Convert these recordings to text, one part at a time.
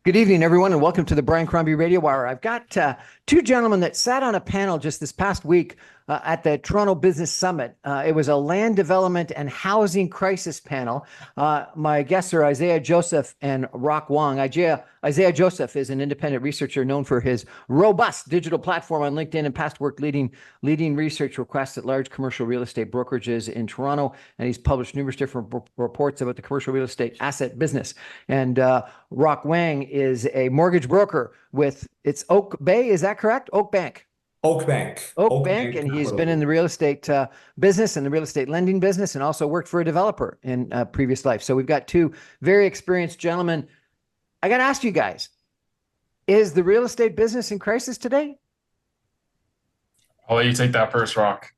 Good evening, everyone, and welcome to the Brian Crombie Radio Hour. I've got two gentlemen that sat on a panel just this past week at the Toronto Business Summit. It was a land development and housing crisis panel. My guests are Isaiah Joseph and Rock Wong. Isaiah Joseph is an independent researcher known for his robust digital platform on LinkedIn and past work leading research requests at large commercial real estate brokerages in Toronto. And he's published numerous different reports about the commercial real estate asset business. And Rock Wang is a mortgage broker with Oak Bay. Is that correct? Oak Bank. Oak Bank. Oak Bank, and he's been in the real estate business and the real estate lending business, and also worked for a developer in previous life. So we've got two very experienced gentlemen. I got to ask you guys, is the real estate business in crisis today? I'll let you take that first, Rock.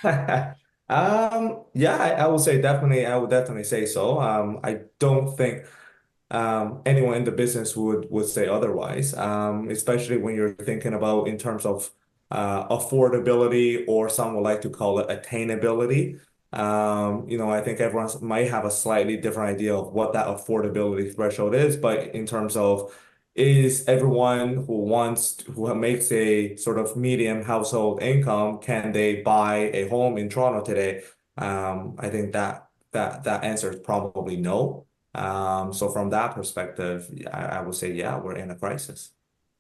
Yeah, I would say definitely. I would definitely say so. I don't think anyone in the business would say otherwise. Especially when you're thinking about in terms of affordability, or some would like to call it attainability. I think everyone might have a slightly different idea of what that affordability threshold is, but in terms of is everyone who makes a sort of medium household income, can they buy a home in Toronto today? I think that answer is probably no. So from that perspective, I would say, yeah, we're in a crisis.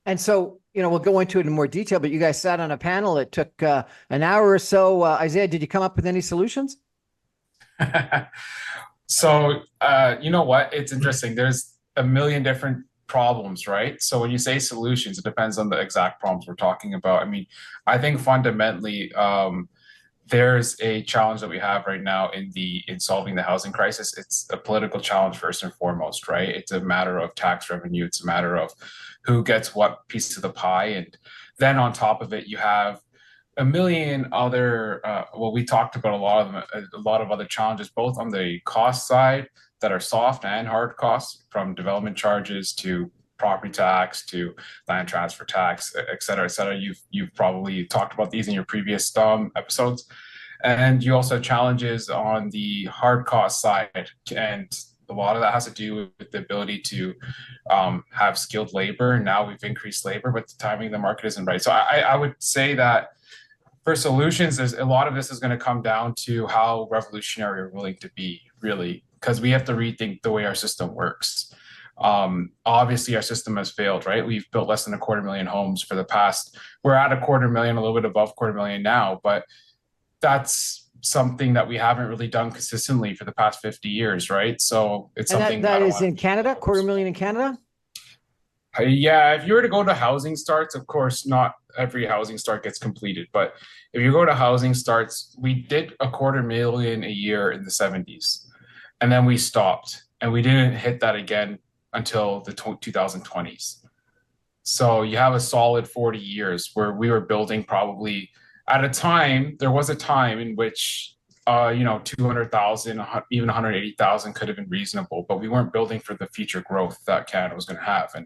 And so, we'll go into it in more detail, but you guys sat on a panel. It took an hour or so. Isaiah, did you come up with any solutions? So, you know what? It's interesting. There's a million different problems, right? So when you say solutions, it depends on the exact problems we're talking about. I mean, I think fundamentally, there's a challenge that we have right now in solving the housing crisis. It's a political challenge first and foremost, right? It's a matter of tax revenue. It's a matter of who gets what piece of the pie. And then on top of it, you have a million other, we talked about a lot of them, a lot of other challenges, both on the cost side that are soft and hard costs, from development charges to property tax to land transfer tax, et cetera, et cetera. You've probably talked about these in your previous episodes. And you also have challenges on the hard cost side. And a lot of that has to do with the ability to have skilled labor. Now we've increased labor, but the timing of the market isn't right. So I would say that for solutions, there's a lot of this is going to come down to how revolutionary we're willing to be, really, because we have to rethink the way our system works. Obviously, our system has failed, right? We've built less than 250,000 homes for the past. We're at 250,000, a little bit above 250,000 now, but that's something that we haven't really done consistently for the past 50 years, right? So it's something that is in Canada, 250,000 in Canada. Yeah, if you were to go to housing starts, of course, not every housing start gets completed, but if you go to housing starts, we did 250,000 a year in the 70s, and then we stopped, and we didn't hit that again until the 2020s. So you have a solid 40 years where we were building probably at a time. There was a time in which 200,000, even 180,000 could have been reasonable, but we weren't building for the future growth that Canada was going to have. And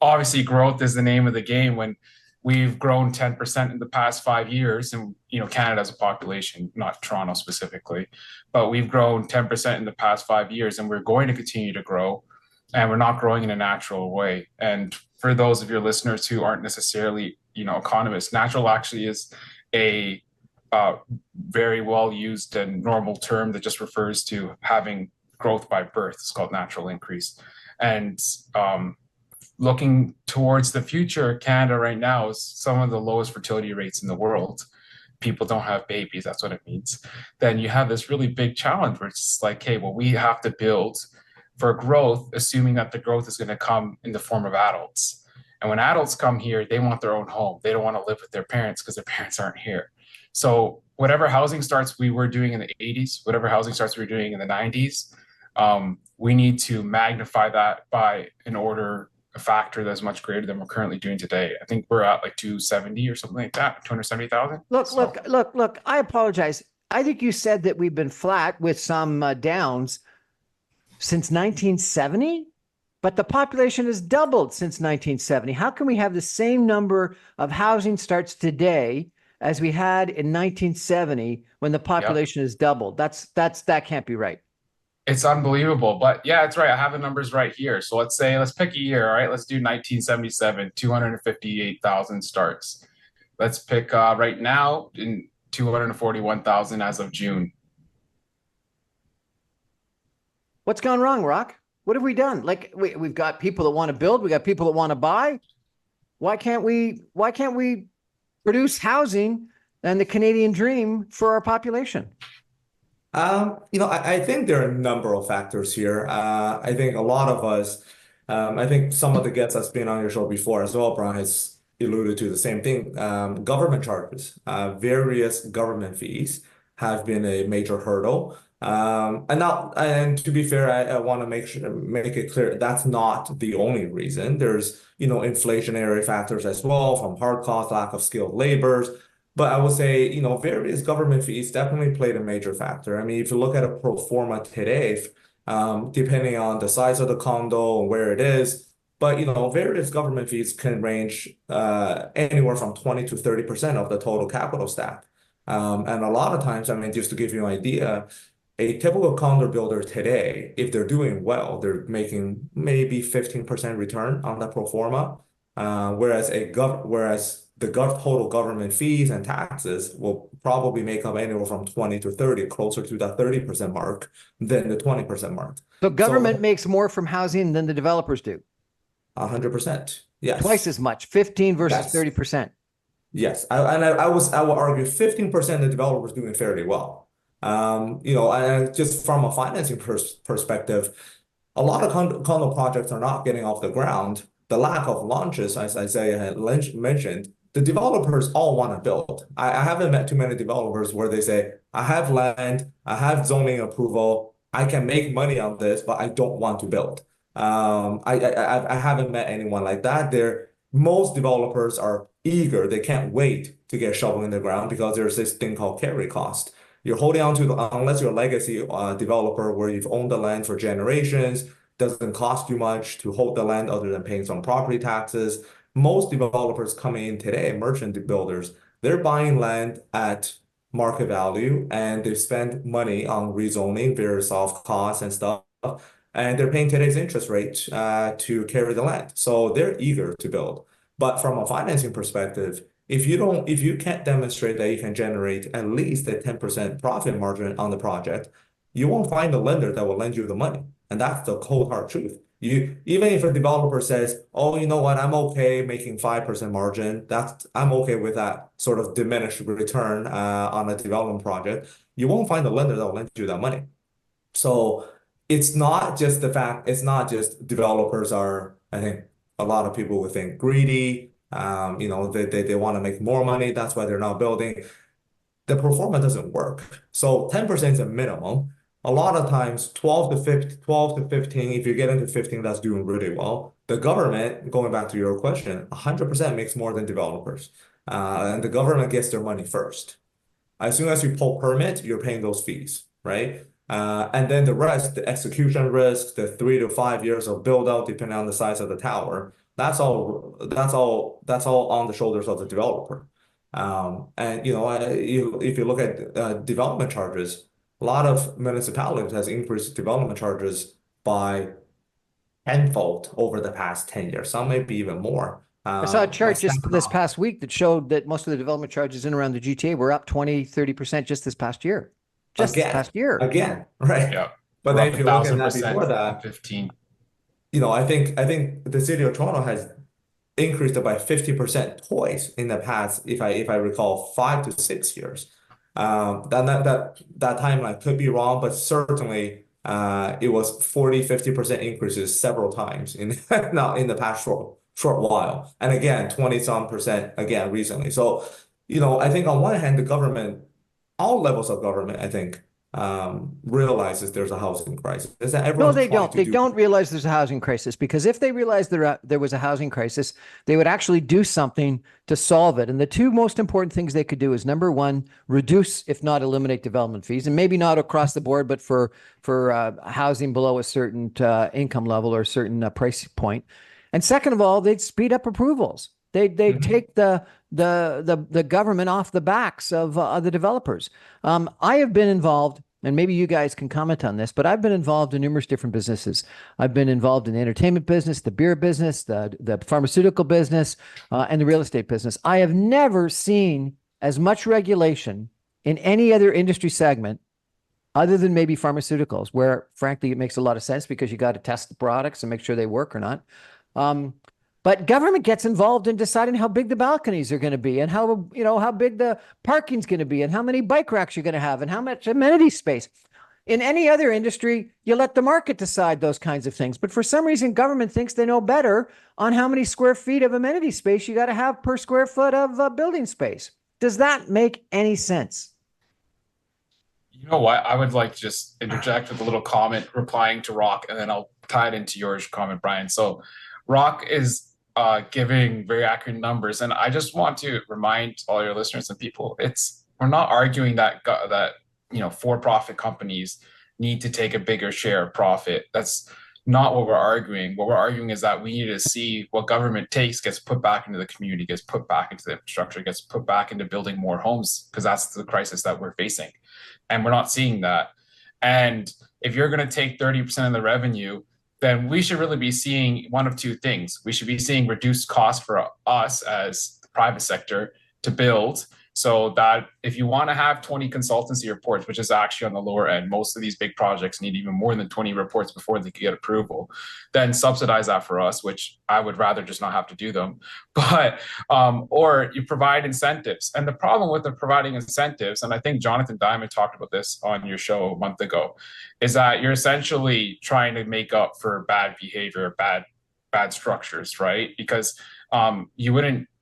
obviously growth is the name of the game when we've grown 10% in the past 5 years. And, Canada as a population, not Toronto specifically, but we've grown 10% in the past 5 years, and we're going to continue to grow, and we're not growing in a natural way. And for those of your listeners who aren't necessarily, economists, natural actually is a very well used and normal term that just refers to having growth by birth. It's called natural increase. And looking towards the future, Canada right now is some of the lowest fertility rates in the world. People don't have babies, that's what it means. Then you have this really big challenge where it's like, hey, well, we have to build for growth, assuming that the growth is going to come in the form of adults. And when adults come here, they want their own home. They don't want to live with their parents because their parents aren't here. So whatever housing starts we were doing in the 80s, whatever housing starts we were doing in the 90s, we need to magnify that by a factor that's much greater than we're currently doing today. I think we're at like 270 or something like that, 270,000. Look, I apologize. I think you said that we've been flat with some downs since 1970, but the population has doubled since 1970. How can we have the same number of housing starts today as we had in 1970 when the population has doubled? That can't be right. It's unbelievable. But yeah, it's right. I have the numbers right here. So let's pick a year. All right. Let's do 1977, 258,000 starts. Let's pick right now in 241,000 as of June. What's gone wrong, Rock? What have we done? Like we've got people that want to build, we got people that want to buy. Why can't we produce housing and the Canadian dream for our population? I think there are a number of factors here. I think a lot of us, I think some of the guests that's been on your show before as well, Brian, has alluded to the same thing. Government charges, various government fees have been a major hurdle. And to be fair, I want to make it clear that's not the only reason. There's, inflationary factors as well, from hard costs, lack of skilled laborers. But I would say, various government fees definitely played a major factor. I mean, if you look at a pro forma today, depending on the size of the condo and where it is, but various government fees can range anywhere from 20 to 30% of the total capital stack. And a lot of times, I mean, just to give you an idea, a typical condo builder today, if they're doing well, they're making maybe 15% return on the pro forma, whereas the total government fees and taxes will probably make up anywhere from 20 to 30, closer to that 30% mark than the 20% mark. So government makes more from housing than the developers do. 100%. Yes. Twice as much, 15 versus Yes. 30%. Yes. I will argue 15% of developers doing fairly well. And just from a financing perspective, a lot of condo projects are not getting off the ground. The lack of launches, as Isaiah had mentioned, the developers all want to build. I haven't met too many developers where they say, I have land, I have zoning approval, I can make money on this, but I don't want to build. I haven't met anyone like that. Most developers are eager. They can't wait to get shovel in the ground because there's this thing called carry cost. You're holding on to unless you're a legacy developer where you've owned the land for generations, doesn't cost you much to hold the land other than paying some property taxes. Most developers coming in today, merchant builders, they're buying land at market value and they spend money on rezoning, various soft costs and stuff, and they're paying today's interest rate to carry the land. So they're eager to build. But from a financing perspective, if you can't demonstrate that you can generate at least a 10% profit margin on the project, you won't find a lender that will lend you the money. And that's the cold hard truth. Even if a developer says, oh, you know what, I'm okay making 5% margin, I'm okay with that sort of diminished return on a development project, you won't find a lender that will lend you that money. So it's not just developers are, I think a lot of people would think greedy. They want to make more money. That's why they're not building. The pro forma doesn't work. So 10% is a minimum. A lot of times 12 to 15, if you get into 15, that's doing really well. The government, going back to your question, 100% makes more than developers. And the government gets their money first. As soon as you pull permit, you're paying those fees, right? And then the rest, the execution risk, the 3 to 5 years of build out, depending on the size of the tower, that's all on the shoulders of the developer. And if you look at development charges, a lot of municipalities has increased development charges by tenfold over the past 10 years. Some may be even more. I saw a chart just this past week that showed that most of the development charges in around the GTA were up 20, 30% just this past year. This past year. Again, right? Yeah. But then if you look at that 1,000%, before that, 15. I think the city of Toronto has increased it by 50% twice in the past, if I recall, 5 to 6 years. That timeline could be wrong, but certainly it was 40-50% increases several times in not in the past short while. And again, 20-some% again recently. So, I think on one hand, the government, all levels of government, I think, realizes there's a housing crisis. No, they don't. They don't realize there's a housing crisis, because if they realized there was a housing crisis, they would actually do something to solve it. And the two most important things they could do is, number one, reduce, if not eliminate, development fees, and maybe not across the board, but for housing below a certain income level or a certain price point. And second of all, they'd speed up approvals. They'd take the government off the backs of the developers. I have been involved and maybe you guys can comment on this, but I've been involved in numerous different businesses. I've been involved in the entertainment business, the beer business, the pharmaceutical business, and the real estate business. I have never seen as much regulation in any other industry segment other than maybe pharmaceuticals, where frankly it makes a lot of sense because you got to test the products and make sure they work or not. But government gets involved in deciding how big the balconies are going to be and how big the parking's going to be and how many bike racks you're going to have and how much amenity space. In any other industry, you let the market decide those kinds of things. But for some reason, government thinks they know better on how many square feet of amenity space you got to have per square foot of building space. Does that make any sense? You know what? I would like to just interject with a little comment replying to Rock, and then I'll tie it into your comment, Brian. So Rock is giving very accurate numbers, and I just want to remind all your listeners and people, we're not arguing that for-profit companies need to take a bigger share of profit. That's not what we're arguing. What we're arguing is that we need to see what government takes gets put back into the community, gets put back into the infrastructure, gets put back into building more homes, because that's the crisis that we're facing. And we're not seeing that. And if you're going to take 30% of the revenue, then we should really be seeing one of two things. We should be seeing reduced costs for us as the private sector to build, so that if you want to have 20 consultancy reports, which is actually on the lower end, most of these big projects need even more than 20 reports before they can get approval, then subsidize that for us, which I would rather just not have to do them. But, or you provide incentives. And the problem with the providing incentives, and I think Jonathan Diamond talked about this on your show a month ago, is that you're essentially trying to make up for bad behavior, bad structures, right? Because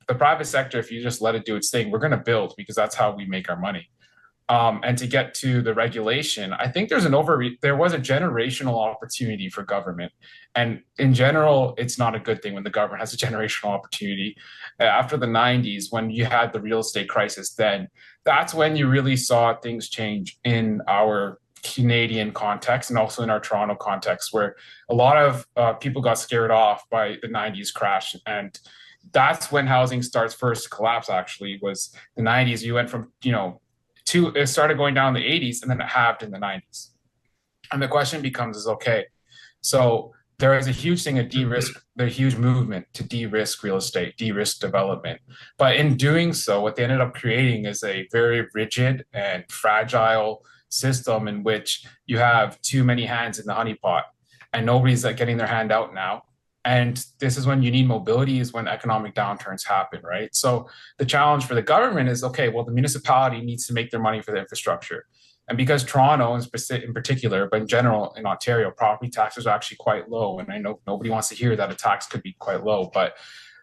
the private sector, if you just let it do its thing, we're going to build because that's how we make our money. And to get to the regulation, I think there was a generational opportunity for government. And in general, it's not a good thing when the government has a generational opportunity. After the 90s, when you had the real estate crisis, then that's when you really saw things change in our Canadian context and also in our Toronto context, where a lot of people got scared off by the 90s crash. And that's when housing starts first to collapse, actually, was the 90s. You went from, it started going down in the 80s and then it halved in the 90s. And the question becomes okay, so there is a huge thing of the huge movement to de-risk real estate, de-risk development. But in doing so, what they ended up creating is a very rigid and fragile system in which you have too many hands in the honeypot and nobody's getting their hand out now. And this is when you need mobility, is when economic downturns happen, right? So the challenge for the government is, okay, well, the municipality needs to make their money for the infrastructure. And because Toronto in particular, but in general in Ontario, property taxes are actually quite low. And I know nobody wants to hear that a tax could be quite low, but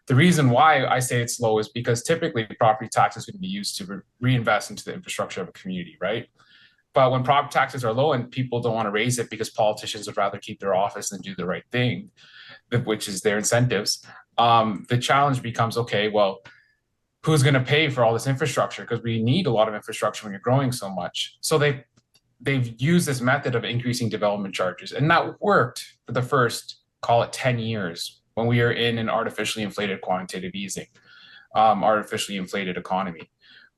the reason why I say it's low is because typically property taxes would be used to reinvest into the infrastructure of a community, right? But when property taxes are low and people don't want to raise it because politicians would rather keep their office than do the right thing, which is their incentives, the challenge becomes, okay, well, who's going to pay for all this infrastructure? Because we need a lot of infrastructure when you're growing so much. So they've used this method of increasing development charges, and that worked for the first, call it 10 years, when we are in an artificially inflated quantitative easing, artificially inflated economy.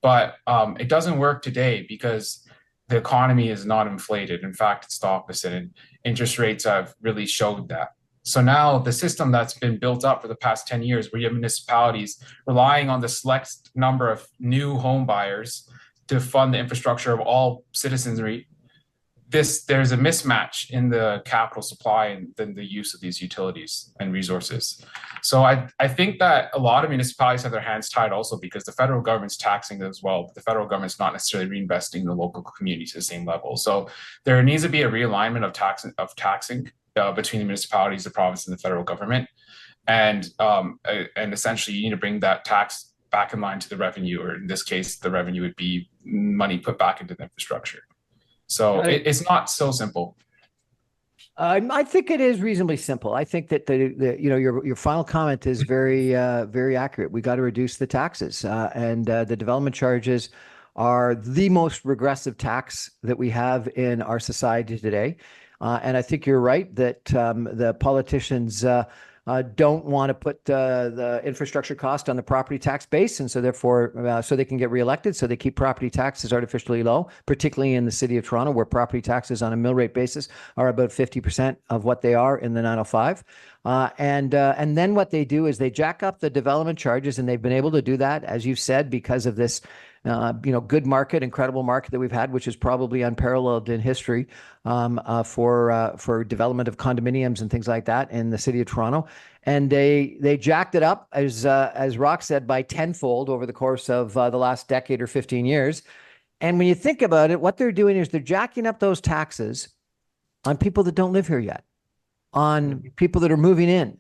But it doesn't work today because the economy is not inflated. In fact, it's the opposite, and interest rates have really showed that. So now the system that's been built up for the past 10 years, where you have municipalities relying on the select number of new home buyers to fund the infrastructure of all citizenry, there's a mismatch in the capital supply and then the use of these utilities and resources. So I think that a lot of municipalities have their hands tied also because the federal government's taxing as well, but the federal government's not necessarily reinvesting in the local communities at the same level. So there needs to be a realignment of taxing between the municipalities, the province, and the federal government, and essentially you need to bring that tax back in line to the revenue, or in this case, the revenue would be money put back into the infrastructure. So it's not so simple. I think it is reasonably simple. I think that your final comment is very very accurate. We got to reduce the taxes, and the development charges are the most regressive tax that we have in our society today. And I think you're right that the politicians don't want to put the infrastructure cost on the property tax base. And so therefore, so they can get reelected. So they keep property taxes artificially low, particularly in the city of Toronto, where property taxes on a mill rate basis are about 50% of what they are in the 905. And then what they do is they jack up the development charges, and they've been able to do that, as you've said, because of this good market, incredible market that we've had, which is probably unparalleled in history for development of condominiums and things like that in the city of Toronto. And they jacked it up, as Rock said, by tenfold over the course of the last decade or 15 years. And when you think about it, what they're doing is they're jacking up those taxes on people that don't live here yet, on people that are moving in,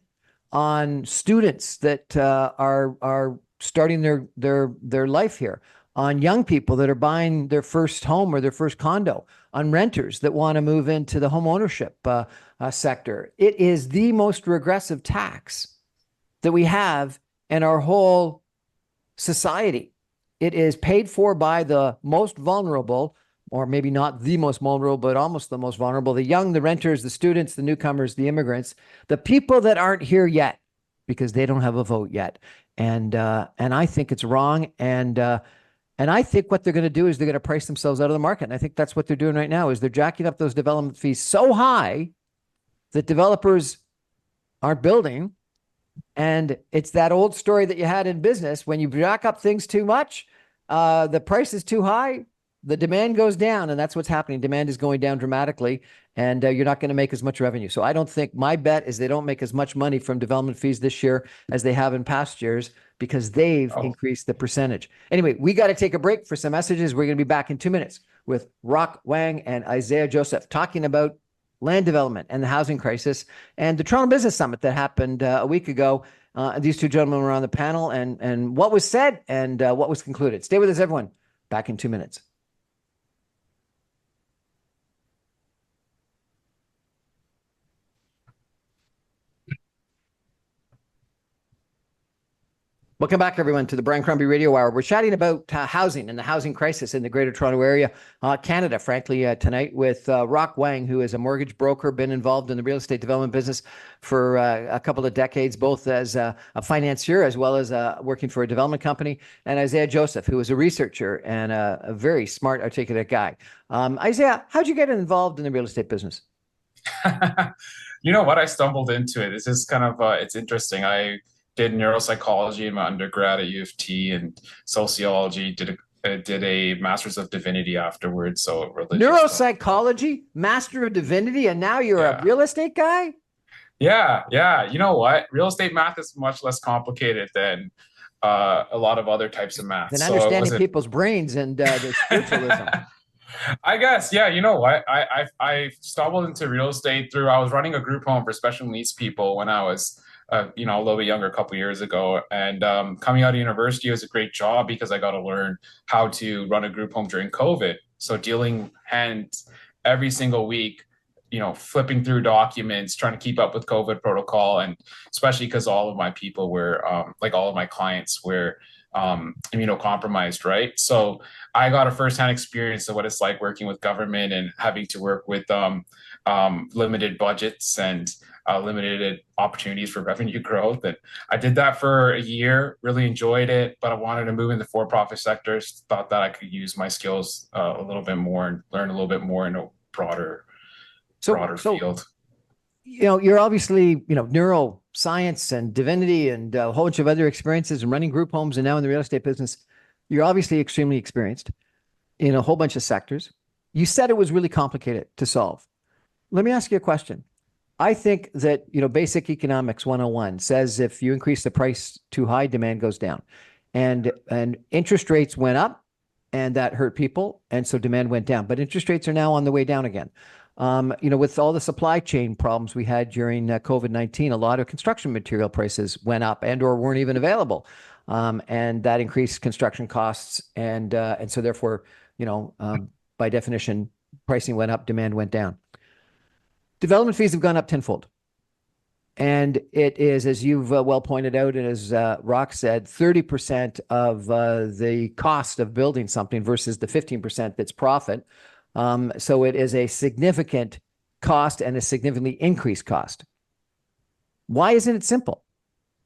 on students that are starting their life here, on young people that are buying their first home or their first condo, on renters that want to move into the home ownership sector. It is the most regressive tax that we have in our whole society. It is paid for by the most vulnerable, or maybe not the most vulnerable, but almost the most vulnerable: the young, the renters, the students, the newcomers, the immigrants, the people that aren't here yet because they don't have a vote yet. And I think it's wrong. And I think what they're going to do is they're going to price themselves out of the market. And I think that's what they're doing right now, is they're jacking up those development fees so high that developers aren't building. And it's that old story that you had in business: when you jack up things too much, the price is too high, the demand goes down, and that's what's happening. Demand is going down dramatically, and you're not going to make as much revenue. So I don't think, my bet is they don't make as much money from development fees this year as they have in past years, because they've increased the percentage. Anyway, we got to take a break for some messages. We're going to be back in 2 minutes with Rock Wang and Isaiah Joseph talking about land development and the housing crisis and the Toronto Business Summit that happened a week ago. These two gentlemen were on the panel, and what was said and what was concluded. Stay with us, everyone. Back in 2 minutes. Welcome back, everyone, to the Brian Crombie Radio Hour. We're chatting about housing and the housing crisis in the Greater Toronto Area, Canada, frankly, tonight with Rock Wang, who is a mortgage broker, been involved in the real estate development business for a couple of decades, both as a financier as well as working for a development company, and Isaiah Joseph, who is a researcher and a very smart, articulate guy. Isaiah, how'd you get involved in the real estate business? You know what? I stumbled into it. This is kind of, it's interesting. I did neuropsychology in my undergrad at U of T, and sociology. Did a master's of divinity afterwards. So religious neuropsychology, master of divinity, and now you're a real estate guy? Yeah. You know what? Real estate math is much less complicated than a lot of other types of math. Than understanding people's brains and their spiritualism. I guess, yeah. You know what? I stumbled into real estate through, I was running a group home for special needs people when I was a little bit younger, a couple years ago. And coming out of university was a great job because I got to learn how to run a group home during COVID. So dealing hands every single week, flipping through documents, trying to keep up with COVID protocol. And especially because all of my people were, all of my clients were immunocompromised, right? So I got a firsthand experience of what it's like working with government and having to work with limited budgets and limited opportunities for revenue growth. And I did that for a year, really enjoyed it, but I wanted to move in the for-profit sectors, thought that I could use my skills a little bit more and learn a little bit more in a broader field. You're obviously, neuroscience and divinity and a whole bunch of other experiences and running group homes and now in the real estate business. You're obviously extremely experienced in a whole bunch of sectors. You said it was really complicated to solve. Let me ask you a question. I think that, basic economics 101 says if you increase the price too high, demand goes down. And interest rates went up, and that hurt people. And so demand went down. But interest rates are now on the way down again. With all the supply chain problems we had during COVID-19, a lot of construction material prices went up and or weren't even available. And that increased construction costs. And so therefore, by definition, pricing went up, demand went down. Development fees have gone up tenfold. And it is, as you've well pointed out, and as Rock said, 30% of the cost of building something versus the 15% that's profit. So it is a significant cost and a significantly increased cost. Why isn't it simple?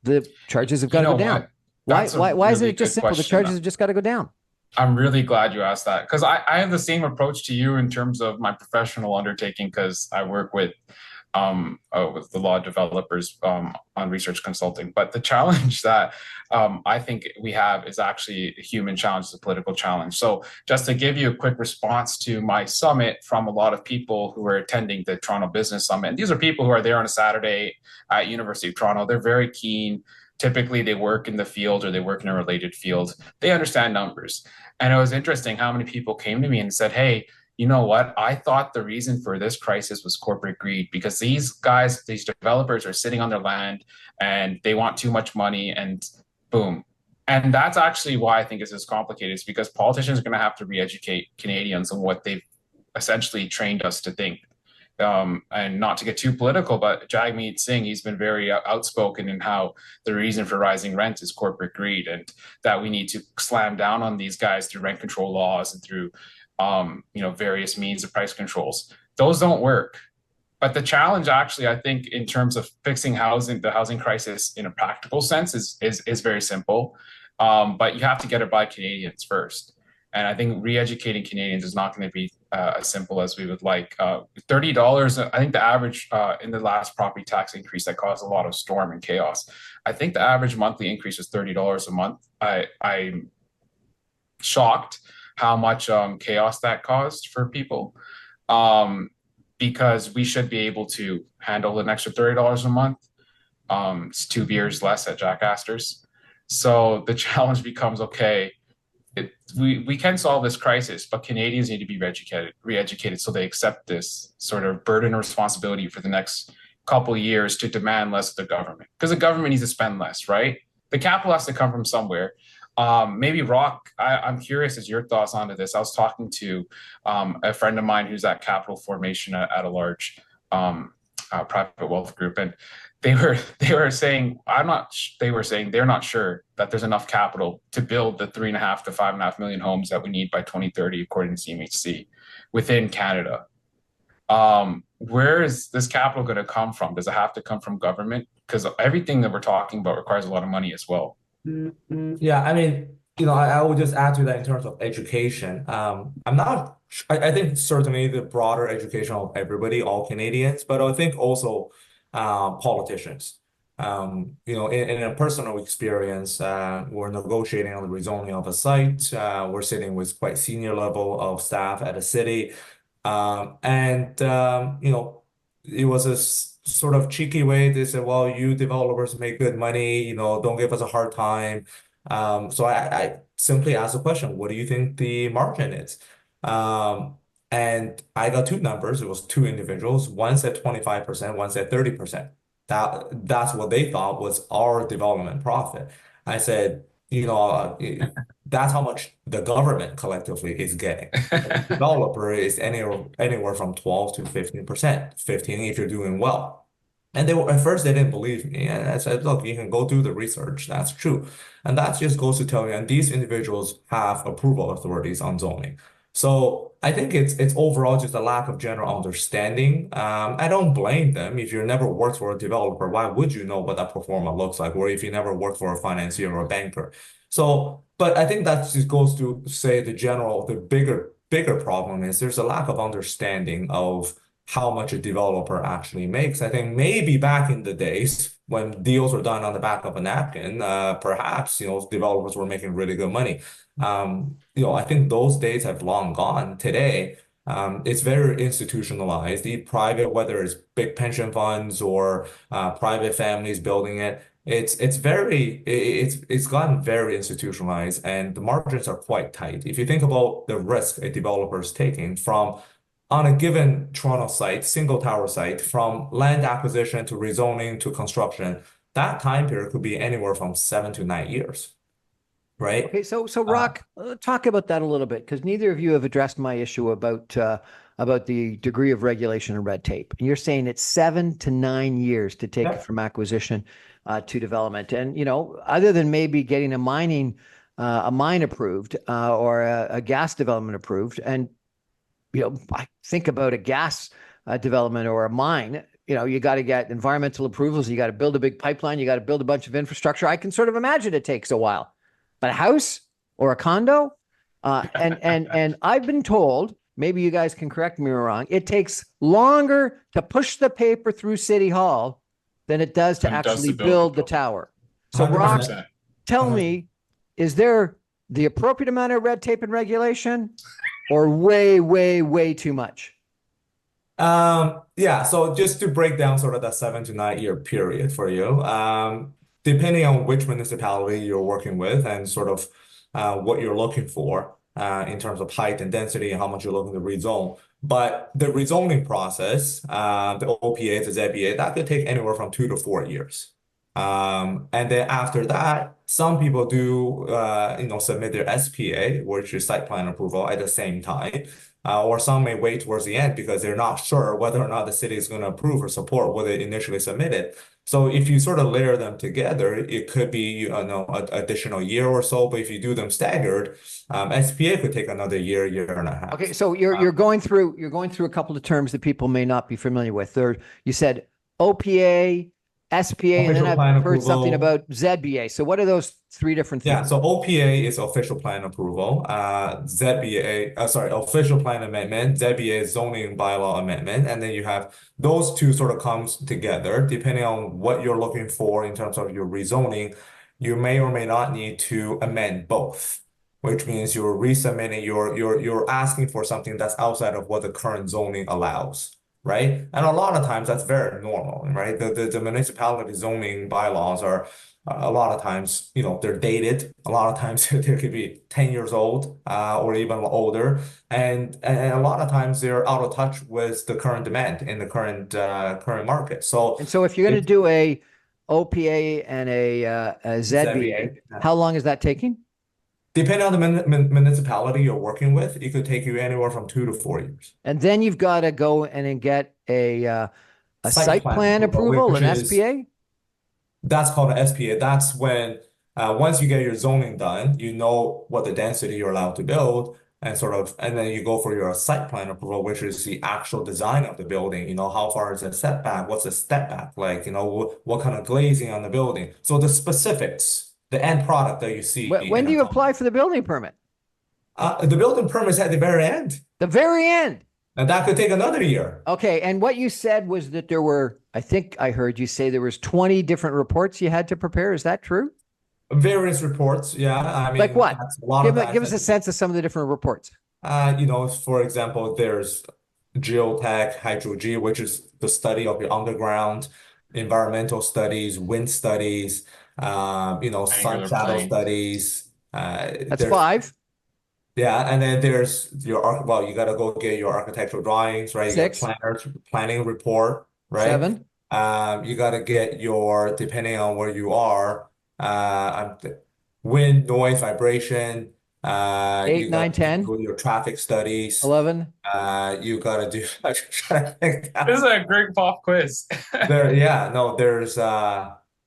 The charges have got You to go know down. what? Why, That's a why isn't really it just good simple? The question. charges have just got to go down. I'm really glad you asked that, because I have the same approach to you in terms of my professional undertaking, because I work with the law developers on research consulting. But the challenge that I think we have is actually a human challenge, it's a political challenge. So just to give you a quick response to my summit from a lot of people who are attending the Toronto Business Summit, and these are people who are there on a Saturday at University of Toronto. They're very keen. Typically, they work in the field or they work in a related field. They understand numbers. And it was interesting how many people came to me and said, hey, you know what? I thought the reason for this crisis was corporate greed, because these guys, these developers are sitting on their land and they want too much money, and boom. And that's actually why I think it's as complicated. It's because politicians are going to have to re-educate Canadians on what they've essentially trained us to think. And not to get too political, but Jagmeet Singh, he's been very outspoken in how the reason for rising rent is corporate greed, and that we need to slam down on these guys through rent control laws and through various means of price controls. Those don't work. But the challenge, actually, I think, in terms of fixing the housing crisis in a practical sense is very simple. But you have to get it by Canadians first. And I think re-educating Canadians is not going to be as simple as we would like. $30, I think the average in the last property tax increase that caused a lot of storm and chaos, I think the average monthly increase was $30 a month. I'm shocked how much chaos that caused for people, because we should be able to handle an extra $30 a month. It's 2 beers less at Jack Astor's. So the challenge becomes, okay, we can solve this crisis, but Canadians need to be re-educated so they accept this sort of burden and responsibility for the next couple of years to demand less of the government, because the government needs to spend less, right? The capital has to come from somewhere. Maybe Rock, I'm curious as your thoughts onto this. I was talking to a friend of mine who's at capital formation at a large private wealth group, and they were saying they're not sure that there's enough capital to build the 3.5 to 5.5 million homes that we need by 2030, according to CMHC, within Canada. Where is this capital going to come from? Does it have to come from government? Because everything that we're talking about requires a lot of money as well. Yeah, I mean, I would just add to that in terms of education. I think certainly the broader education of everybody, all Canadians, but I think also politicians. In a personal experience, we're negotiating on the rezoning of a site. We're sitting with quite senior level of staff at a city. It was a sort of cheeky way. They said, well, you developers make good money, don't give us a hard time. So I simply asked the question, what do you think the margin is? And I got two numbers. It was two individuals. One said 25%, one said 30%. That's what they thought was our development profit. I said, that's how much the government collectively is getting. The developer is anywhere from 12 to 15%, 15 if you're doing well. And at first they didn't believe me. And I said, look, you can go do the research. That's true. And that just goes to tell you, and these individuals have approval authorities on zoning. So I think it's overall just a lack of general understanding. I don't blame them. If you never worked for a developer, why would you know what that pro forma looks like? Or if you never worked for a financier or a banker. So, but I think that just goes to say the bigger problem is there's a lack of understanding of how much a developer actually makes. I think maybe back in the days when deals were done on the back of a napkin, perhaps, developers were making really good money. I think those days have long gone. Today, it's very institutionalized. The private, whether it's big pension funds or private families building it, it's gotten very institutionalized, and the margins are quite tight. If you think about the risk a developer is taking from on a given Toronto site, single tower site, from land acquisition to rezoning to construction, that time period could be anywhere from 7 to 9 years, right? Okay, so Rock, talk about that a little bit, because neither of you have addressed my issue about the degree of regulation and red tape. And you're saying it's 7 to 9 years to take it from acquisition to development. And other than maybe getting a mine approved or a gas development approved, and I think about a gas development or a mine, you got to get environmental approvals. You got to build a big pipeline. You got to build a bunch of infrastructure. I can sort of imagine it takes a while, but a house or a condo, and I've been told, maybe you guys can correct me wrong, it takes longer to push the paper through City Hall than it does to Than it does actually to build the build the building. tower. So Brock, 100%. tell me, is there the appropriate amount of red tape and regulation or way, way, way too much? Yeah, so just to break down sort of that 7 to 9 year period for you, depending on which municipality you're working with and sort of what you're looking for in terms of height and density and how much you're looking to rezone. But the rezoning process, the OPA to ZBA, that could take anywhere from 2 to 4 years. And then after that, some people do, submit their SPA, which is site plan approval, at the same time. Or some may wait towards the end because they're not sure whether or not the city is going to approve or support what they initially submitted. So if you sort of layer them together, it could be, an additional year or so. But if you do them staggered, SPA could take another year, year and a half. Okay, so you're going through a couple of terms that people may not be familiar with. You said OPA, SPA, and then Official plan I've heard something approval. about ZBA. So what are those three different Yeah, things? so OPA is official plan approval. Official plan amendment. ZBA is zoning bylaw amendment. And then you have those two sort of comes together depending on what you're looking for in terms of your rezoning. You may or may not need to amend both, which means you're resubmitting, you're asking for something that's outside of what the current zoning allows. Right. And a lot of times that's very normal, right? The municipality zoning bylaws are a lot of times, they're dated. A lot of times they could be 10 years old or even older. And a lot of times they're out of touch with the current demand in the current market. So if you're going to do a OPA and a ZBA, how long is that taking? Depending on the municipality you're working with, it could take you anywhere from 2 to 4 years. And then you've got to go and get a site plan approval, an SPA? That's called an SPA. That's when once you get your zoning done, you know what the density you're allowed to build, and then you go for your site plan approval, which is the actual design of the building. How far is the setback? What's the step back like? What kind of glazing on the building? So the specifics. The end product that you see. When do you apply for the building permit? The building permit is at the very end. The very end. And that could take another year. Okay. And what you said was that there were, I think I heard you say there was 20 different reports you had to prepare. Is that true? Various reports. Yeah. I mean, like what? Give us a that. sense of some of the different reports. For example, there's geotech, hydrology, which is the study of the underground, environmental studies, wind studies, sun shadow studies. That's 5. Yeah, and then there's you got to go get your architectural drawings, right? 6. You got planning report, right? 7. You got to get depending on where you are, wind, noise, vibration. 8, 9, 10. Do your traffic studies. 11. You got to do. I'm trying to think. This is a great pop quiz.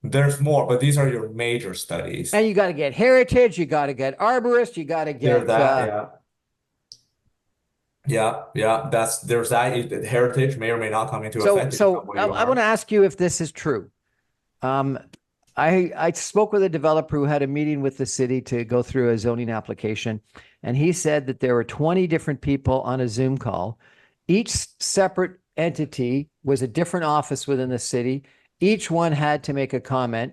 There's more, but these are your major studies. And you got to get heritage, you got to get arborist, you got to get there's that. Heritage may or may not come into effect. So I want to ask you if this is true. I spoke with a developer who had a meeting with the city to go through a zoning application, and he said that there were 20 different people on a Zoom call. Each separate entity was a different office within the city. Each one had to make a comment,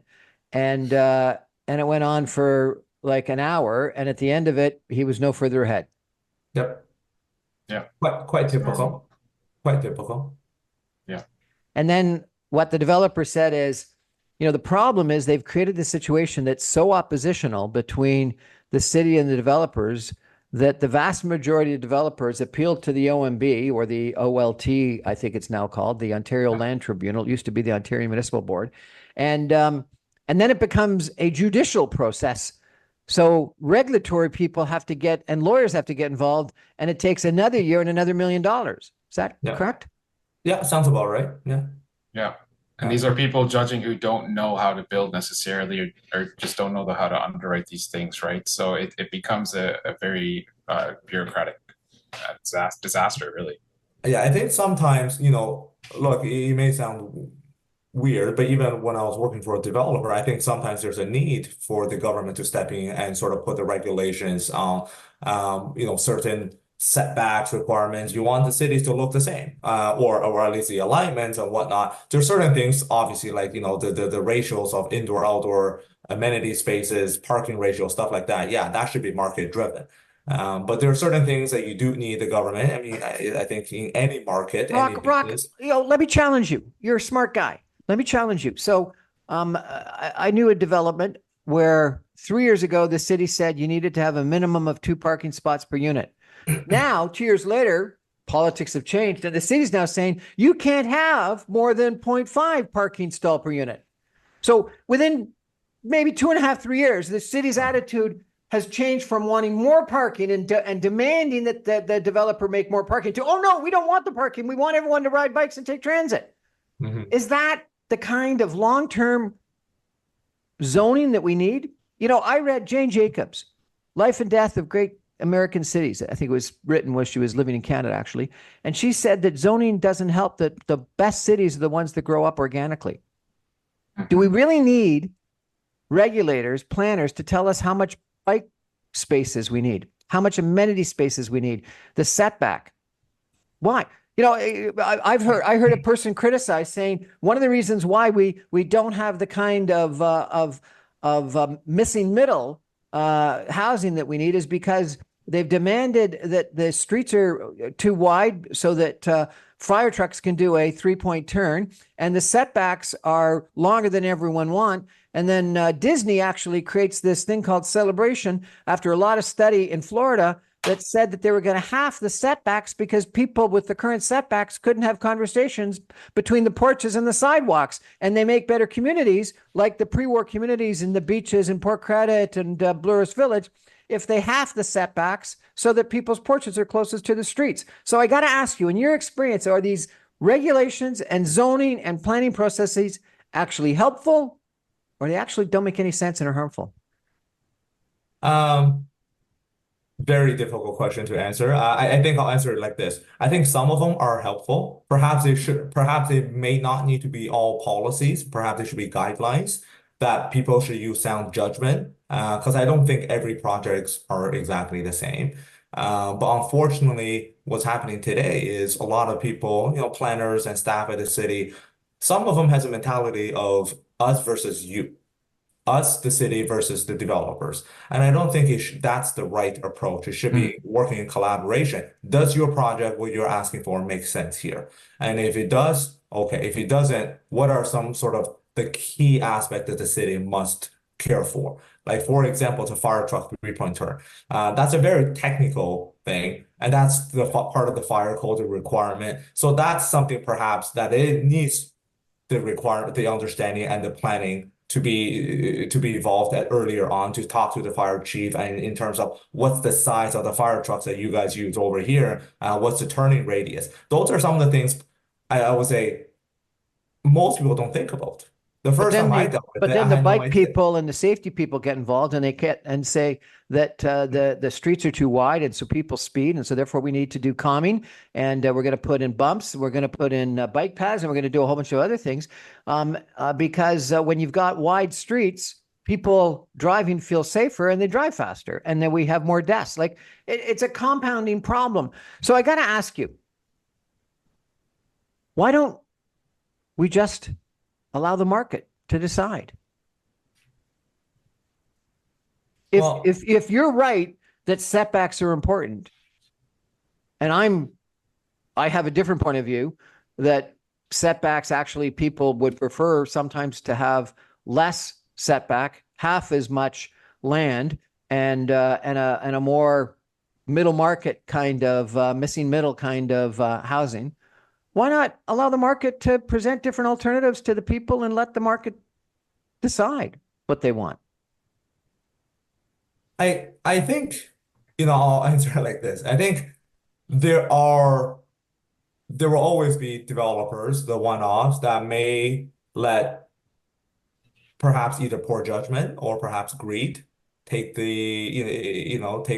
and it went on for like an hour. And at the end of it, he was no further ahead. Yep. Yeah. Quite typical. Quite typical. Yeah. And then what the developer said is, the problem is they've created this situation that's so oppositional between the city and the developers that the vast majority of developers appealed to the OMB, or the OLT, I think it's now called, the Ontario Land Tribunal. It used to be the Ontario Municipal Board. And then it becomes a judicial process. So regulatory people have to get, and lawyers have to get involved, and it takes another year and another $1 million. Is that correct? Yeah, sounds about right. Yeah. Yeah. And these are people judging who don't know how to build necessarily, or just don't know how to underwrite these things, right? So it becomes a very bureaucratic disaster, really. Yeah, I think sometimes, look, it may sound weird, but even when I was working for a developer, I think sometimes there's a need for the government to step in and sort of put the regulations on, certain setbacks requirements. You want the cities to look the same, or at least the alignments and whatnot. There's certain things, obviously, like, the ratios of indoor, outdoor amenity spaces, parking ratio, stuff like that. Yeah, that should be market driven. But there are certain things that you do need the government. I mean, I think in any market, any Rock, business. let me challenge you. You're a smart guy. Let me challenge you. So, I knew a development where 3 years ago, the city said you needed to have a minimum of 2 parking spots per unit. Now, 2 years later, politics have changed, and the city's now saying you can't have more than 0.5 parking stall per unit. So within maybe 2.5, 3 years, the city's attitude has changed from wanting more parking and demanding that the developer make more parking to, oh no, we don't want the parking. We want everyone to ride bikes and take transit. Is that the kind of long-term zoning that we need? I read Jane Jacobs, Life and Death of Great American Cities. I think it was written when she was living in Canada, actually. And she said that zoning doesn't help, that the best cities are the ones that grow up organically. Do we really need regulators, planners to tell us how much bike spaces we need, how much amenity spaces we need, the setback? Why? I heard a person criticize, saying one of the reasons why we don't have the kind of missing middle housing that we need is because they've demanded that the streets are too wide so that fire trucks can do a 3-point turn, and the setbacks are longer than everyone want. And then Disney actually creates this thing called Celebration after a lot of study in Florida that said that they were going to half the setbacks because people with the current setbacks couldn't have conversations between the porches and the sidewalks. And they make better communities like the pre-war communities in the beaches in Port Credit and Blurris Village if they half the setbacks so that people's porches are closest to the streets. So I got to ask you, in your experience, are these regulations and zoning and planning processes actually helpful, or they actually don't make any sense and are harmful? Very difficult question to answer. I think I'll answer it like this. I think some of them are helpful. Perhaps they may not need to be all policies. Perhaps they should be guidelines that people should use sound judgment. Because I don't think every projects are exactly the same. But unfortunately, what's happening today is a lot of people, planners and staff at the city, some of them has a mentality of us versus you. Us, the city versus the developers. And I don't think that's the right approach. It should be working in collaboration. Does your project, what you're asking for, make sense here? And if it does, okay. If it doesn't, what are some sort of the key aspect that the city must care for? Like, for example, the fire truck 3-point turn. That's a very technical thing, and that's the part of the fire code, the requirement. So that's something perhaps that it needs the understanding and the planning to be evolved at earlier on, to talk to the fire chief, and in terms of what's the size of the fire trucks that you guys use over here, what's the turning radius. Those are some of the things I would say most people don't think about. The first time I dealt with it, then I the had no bike idea. people and the safety people get involved, and they get and say that the streets are too wide, and so people speed, and so therefore we need to do calming, and we're going to put in bumps, we're going to put in bike paths, and we're going to do a whole bunch of other things, because when you've got wide streets, people driving feel safer and they drive faster, and then we have more deaths. Like it's a compounding problem. So I got to ask you, why don't we just allow the market to decide? If you're right that setbacks are important, and I have a different point of view that setbacks, actually people would prefer sometimes to have less setback, half as much land, and a more middle market kind of missing middle kind of housing. Why not allow the market to present different alternatives to the people and let the market decide what they want? I think, I'll answer it like this. I think there will always be developers, the one-offs, that may let perhaps either poor judgment or perhaps greed take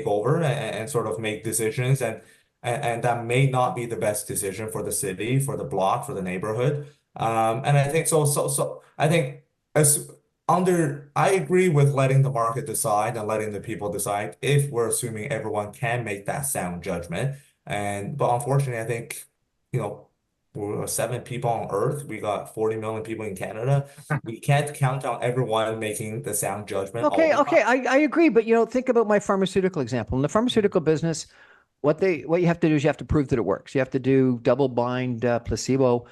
over and sort of make decisions. And and that may not be the best decision for the city, for the block, for the neighborhood. And I think so I think as I agree with letting the market decide and letting the people decide if we're assuming everyone can make that sound judgment. But unfortunately, I think, you know, we're 7 people on Earth. We got 40 million people in Canada. We can't count on everyone making the sound judgment all Okay, the okay, time. I agree, but think about my pharmaceutical example. In the pharmaceutical business, what you have to do is you have to prove that it works. You have to do double-blind placebo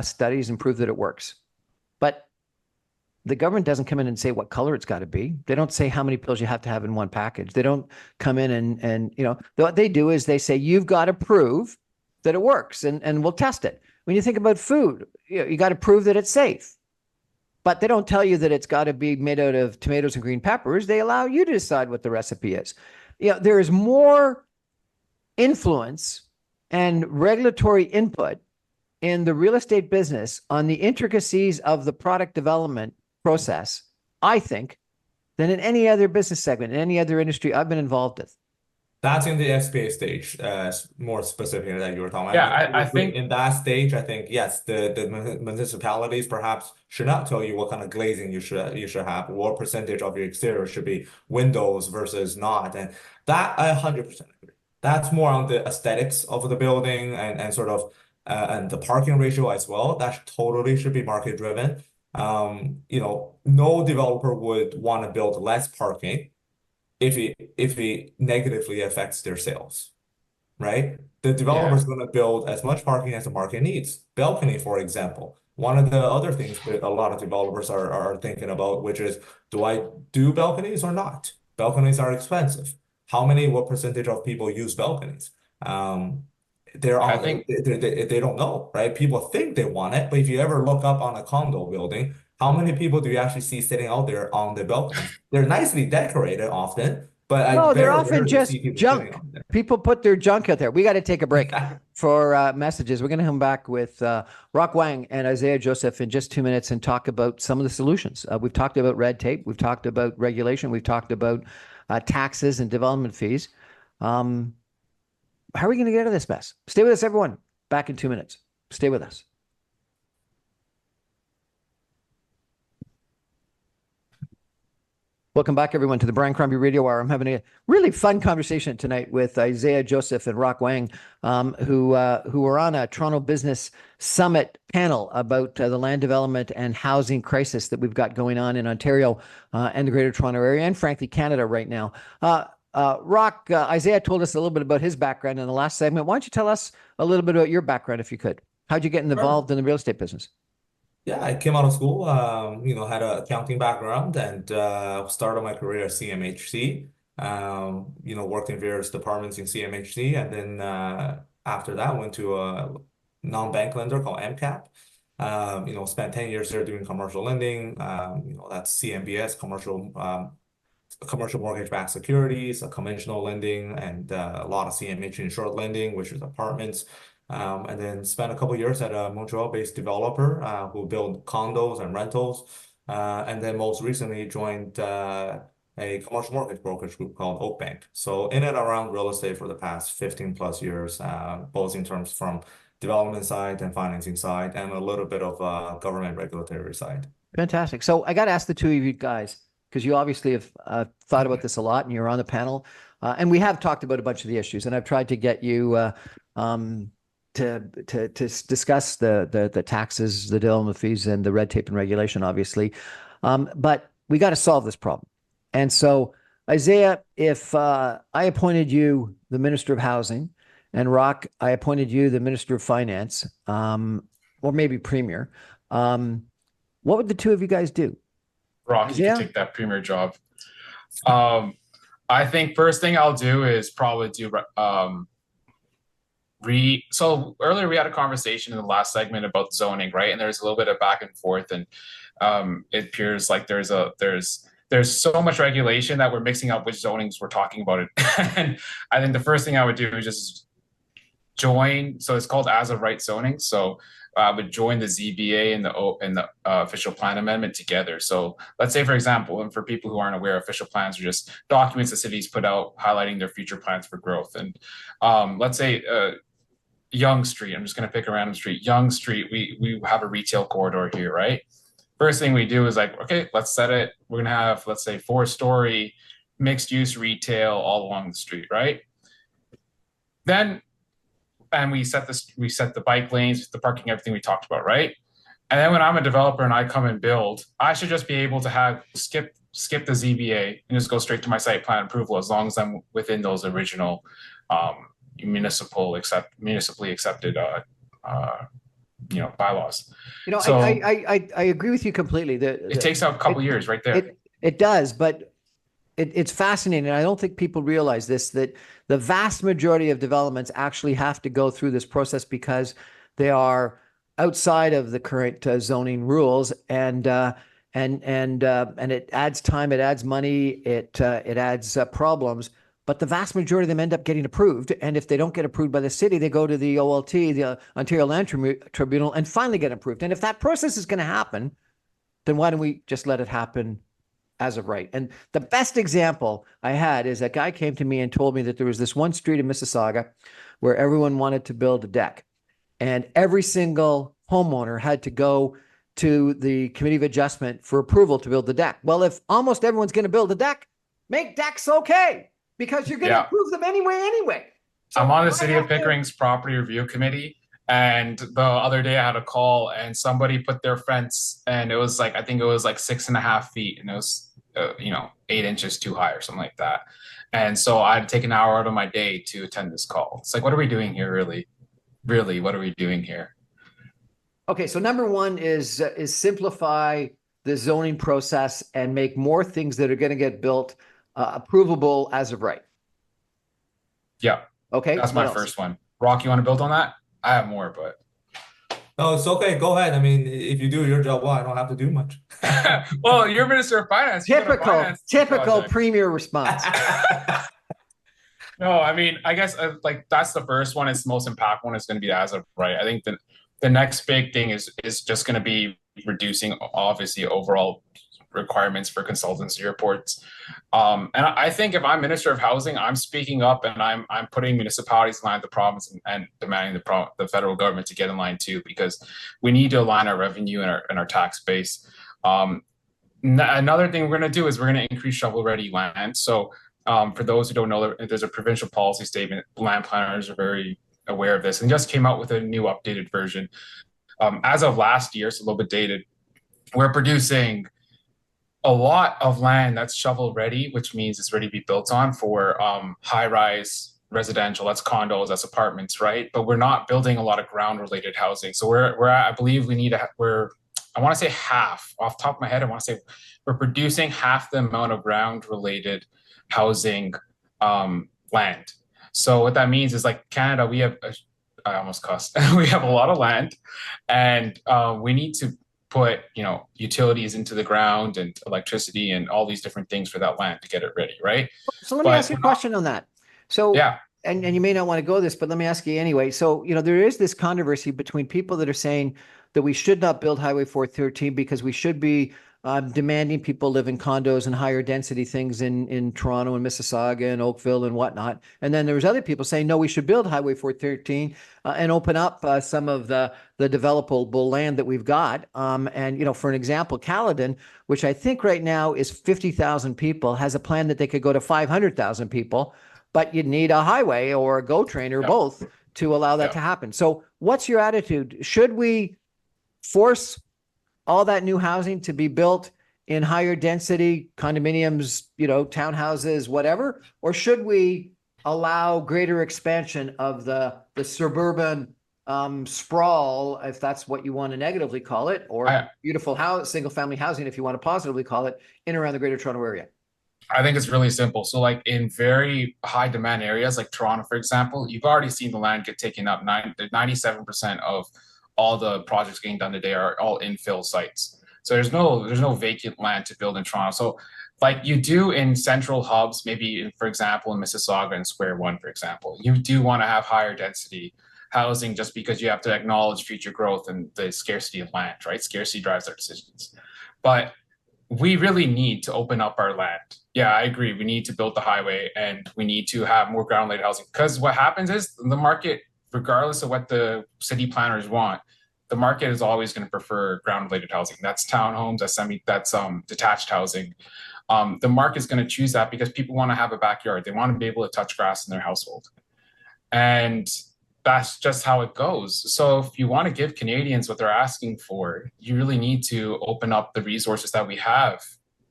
studies and prove that it works. But the government doesn't come in and say what color it's got to be. They don't say how many pills you have to have in one package. They don't come in and what they do is they say you've got to prove that it works, and we'll test it. When you think about food, you got to prove that it's safe. But they don't tell you that it's got to be made out of tomatoes and green peppers. They allow you to decide what the recipe is. There is more influence and regulatory input in the real estate business on the intricacies of the product development process, I think, than in any other business segment, in any other industry I've been involved with. That's in the SBA stage, more specifically that you were talking Yeah, about. I think In that stage, I think yes, the municipalities perhaps should not tell you what kind of glazing you should have, what percentage of your exterior should be windows versus not, and that I 100% agree. That's more on the aesthetics of the building and sort of and the parking ratio as well. That totally should be market driven. No developer would want to build less parking if it negatively affects their sales, right? The developer yeah. is going to build as much parking as the market needs. Balcony, for example, one of the other things that a lot of developers are thinking about, which is, do I do balconies or not? Balconies are expensive. What percentage of people use balconies? They're I on, think they don't know, right? People think they want it, but if you ever look up on a condo building, how many people do you actually see sitting out there on the balconies? They're nicely decorated often, but I No, they're very often rarely just see people sitting junk. on there. People put their junk out there. We got to take a break for messages. We're going to come back with Rock Wang and Isaiah Joseph in just 2 minutes and talk about some of the solutions. We've talked about red tape. We've talked about regulation. We've talked about taxes and development fees. How are we going to get out of this mess? Stay with us, everyone. Back in 2 minutes. Stay with us. Welcome back, everyone, to the Brian Crombie Radio Hour. I'm having a really fun conversation tonight with Isaiah Joseph and Rock Wang, who were on a Toronto Business Summit panel about the land development and housing crisis that we've got going on in Ontario and the Greater Toronto Area, and frankly, Canada right now. Isaiah told us a little bit about his background in the last segment. Why don't you tell us a little bit about your background, if you could? How'd you get involved in the real estate business? Yeah, I came out of school, had an accounting background and started my career at CMHC. Worked in various departments in CMHC, and then after that, went to a non-bank lender called MCAP. Spent 10 years there doing commercial lending. That's CMBS, commercial mortgage-backed securities, conventional lending, and a lot of CMHC insured lending, which is apartments. And then spent a couple of years at a Montreal-based developer who built condos and rentals. And then most recently joined a commercial mortgage brokerage group called Oak Bank. So in and around real estate for the past 15 plus years, both in terms from development side and financing side, and a little bit of government regulatory side. Fantastic. So I got to ask the two of you guys, because you obviously have thought about this a lot and you're on the panel. And we have talked about a bunch of the issues, and I've tried to get you to discuss the taxes, the development fees, and the red tape and regulation, obviously. But we got to solve this problem. And so, Isaiah, if I appointed you the Minister of Housing, and Rock, I appointed you the Minister of Finance, or maybe Premier, what would the two of you guys do? Rock, you can take that premier job. I think first thing I'll do is probably do so earlier we had a conversation in the last segment about zoning, right? And there's a little bit of back and forth, and it appears like there's so much regulation that we're mixing up which zonings we're talking about it. And I think the first thing I would do is just join. So it's called as of right zoning. So would join the ZBA and the official plan amendment together. So let's say, for example, and for people who aren't aware, official plans are just documents the cities put out highlighting their future plans for growth. And let's say Young Street, I'm just going to pick a random street, Young Street, we have a retail corridor here, right? First thing we do is like, okay, let's set it. We're going to have, let's say, 4-story mixed use retail all along the street, right? Then, and we set the bike lanes, the parking, everything we talked about, right? And then when I'm a developer and I come and build, I should just be able to have skip the ZBA and just go straight to my site plan approval as long as I'm within those original municipally accepted bylaws. So, I agree with you completely. It takes a couple years right there. It does, but it's fascinating. I don't think people realize this, that the vast majority of developments actually have to go through this process because they are outside of the current zoning rules, and it adds time, it adds money, it adds problems. But the vast majority of them end up getting approved. And if they don't get approved by the city, they go to the OLT, the Ontario Land Tribunal, and finally get approved. And if that process is going to happen, then why don't we just let it happen as of right? And the best example I had is a guy came to me and told me that there was this one street in Mississauga where everyone wanted to build a deck. And every single homeowner had to go to the Committee of Adjustment for approval to build the deck. Well, if almost everyone's going to build a deck, make decks okay, because you're going to approve them anyway. So I'm on the City of Pickering's property review committee, and the other day I had a call and somebody put their fence, and it was like, I think it was like 6.5 feet, and it was 8 inches too high or something like that. And so I had to take an hour out of my day to attend this call. It's like, what are we doing here, really? Really, what are we doing here? Okay, so number one is simplify the zoning process and make more things that are going to get built approvable as of right. Yeah. Okay. That's my first one. Rock, you want to build on that? I have more, but. No, it's okay. Go ahead. I mean, if you do your job well, I don't have to do much. Well, you're Minister of Finance. Typical premier response. No, I mean, I guess like that's the first one. It's the most impactful one. It's going to be as of right. I think the next big thing is just going to be reducing, obviously, overall requirements for consultancy reports. And I think if I'm Minister of Housing, I'm speaking up and I'm putting municipalities in line with the province and demanding the federal government to get in line too, because we need to align our revenue and our tax base. Another thing we're going to do is we're going to increase shovel-ready land. So for those who don't know, there's a provincial policy statement. Land planners are very aware of this and just came out with a new updated version. As of last year, it's a little bit dated, we're producing a lot of land that's shovel ready, which means it's ready to be built on for high-rise residential. That's condos, that's apartments, right? But we're not building a lot of ground-related housing. So I believe we need to. I want to say half off the top of my head. I want to say we're producing half the amount of ground-related housing land. So what that means is, like Canada, we have. I almost cussed. We have a lot of land, and we need to put utilities into the ground and electricity and all these different things for that land to get it ready, right? So let me ask you a question on that. So yeah, and you may not want to go this, but let me ask you anyway. So there is this controversy between people that are saying that we should not build Highway 413 because we should be demanding people live in condos and higher density things in Toronto and Mississauga and Oakville and whatnot. And then there's other people saying, no, we should build Highway 413 and open up some of the developable land that we've got. And, for an example, Caledon, which I think right now is 50,000 people, has a plan that they could go to 500,000 people, but you'd need a highway or a GO train or both to allow that to happen. So what's your attitude? Should we force all that new housing to be built in higher density condominiums, townhouses, whatever? Or should we allow greater expansion of the suburban sprawl, if that's what you want to negatively call it, or beautiful house, single family housing, if you want to positively call it, in around the Greater Toronto Area? I think it's really simple. So like in very high demand areas like Toronto, for example, you've already seen the land get taken up. 97% of all the projects getting done today are all infill sites. So there's no vacant land to build in Toronto. So like you do in central hubs, maybe for example in Mississauga and Square One, for example, you do want to have higher density housing just because you have to acknowledge future growth and the scarcity of land, right? Scarcity drives our decisions. But we really need to open up our land. Yeah, I agree. We need to build the highway and we need to have more ground related housing, because what happens is the market, regardless of what the city planners want, the market is always going to prefer ground related housing. That's townhomes, that's detached housing. The market is going to choose that because people want to have a backyard. They want to be able to touch grass in their household. And that's just how it goes. So if you want to give Canadians what they're asking for, you really need to open up the resources that we have.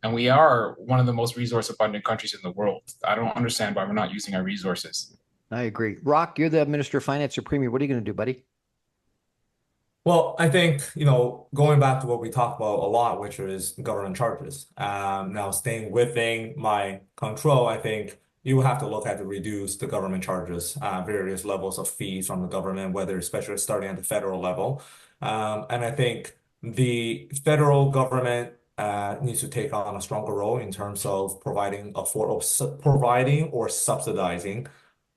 And we are one of the most resource abundant countries in the world. I don't understand why we're not using our resources. I agree. Rock, you're the Minister of Finance or Premier. What are you going to do, buddy? Well, I think, going back to what we talked about a lot, which is government charges. Now, staying within my control, I think you will have to look at to reduce the government charges, various levels of fees from the government, whether especially starting at the federal level. And I think the federal government needs to take on a stronger role in terms of providing or subsidizing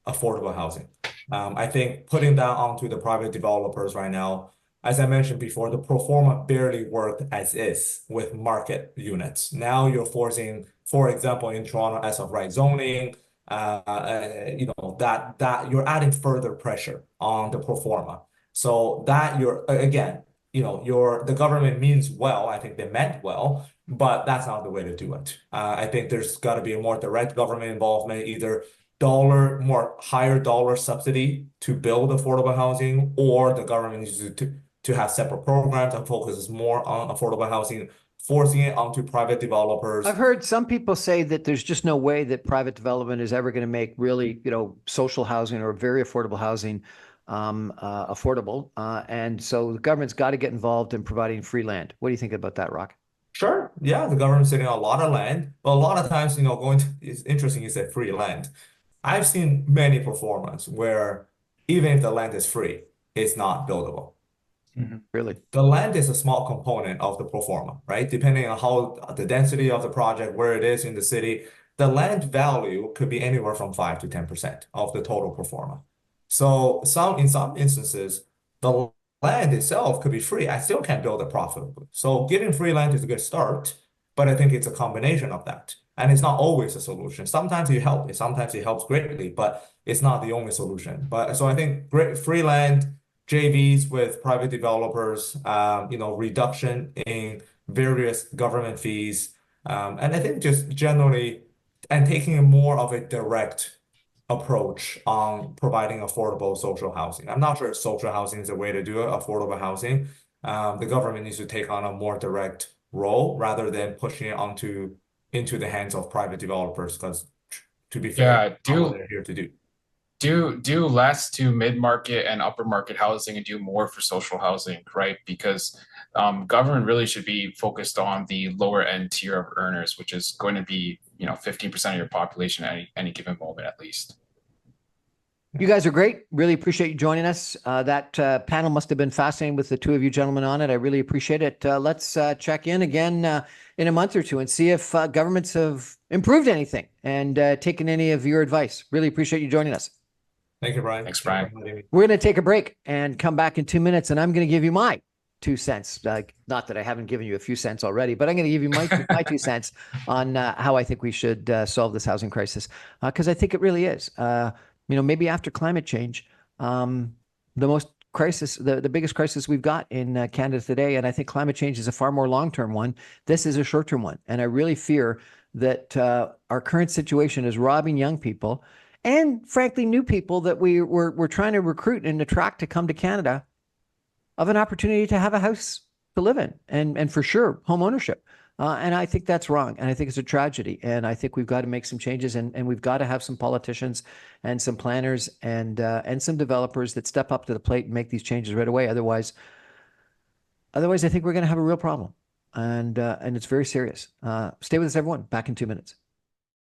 affordable housing. I think putting that onto the private developers right now, as I mentioned before, the pro forma barely worked as is with market units. Now you're forcing, for example, in Toronto, as of right zoning, that you're adding further pressure on the pro forma. So that you're again, the government means well. I think they meant well, but that's not the way to do it. I think there's got to be a more direct government involvement, either higher dollar subsidy to build affordable housing, or the government needs to have separate programs that focuses more on affordable housing, forcing it onto private developers. I've heard some people say that there's just no way that private development is ever going to make really, social housing or very affordable housing affordable. And so the government's got to get involved in providing free land. What do you think about that, Rock? Sure. Yeah, the government's sitting on a lot of land, but a lot of times, it's interesting you said free land. I've seen many performances where even if the land is free, it's not buildable. Really? The land is a small component of the pro forma, right? Depending on how the density of the project, where it is in the city, the land value could be anywhere from 5 to 10% of the total pro forma. So in some instances, the land itself could be free. I still can't build it profitably. So getting free land is a good start, but I think it's a combination of that. And it's not always a solution. Sometimes sometimes it helps greatly, but it's not the only solution. So I think free land, JVs with private developers, reduction in various government fees, and I think just generally, and taking more of a direct approach on providing affordable social housing. I'm not sure if social housing is the way to do it, affordable housing. The government needs to take on a more direct role rather than pushing it into the hands of private developers, because to be fair, that's what they're here to do. Do less to mid-market and upper market housing and do more for social housing, right? Because government really should be focused on the lower end tier of earners, which is going to be 15% of your population at any given moment at least. You guys are great. Really appreciate you joining us. That panel must have been fascinating with the two of you gentlemen on it. I really appreciate it. Let's check in again in a month or two and see if governments have improved anything and taken any of your advice. Really appreciate you joining us. Thank you, Brian. Thanks, Brian. We're going to take a break and come back in 2 minutes, and I'm going to give you my 2 cents. Not that I haven't given you a few cents already, but I'm going to give you my 2 cents on how I think we should solve this housing crisis, because I think it really is. Maybe after climate change, the biggest crisis we've got in Canada today, and I think climate change is a far more long-term one. This is a short-term one, and I really fear that our current situation is robbing young people and, frankly, new people that we're trying to recruit and attract to come to Canada of an opportunity to have a house to live in, and for sure, home ownership. And I think that's wrong. And I think it's a tragedy. And I think we've got to make some changes, and we've got to have some politicians and some planners and some developers that step up to the plate and make these changes right away. Otherwise, I think we're going to have a real problem. And it's very serious. Stay with us, everyone. Back in 2 minutes.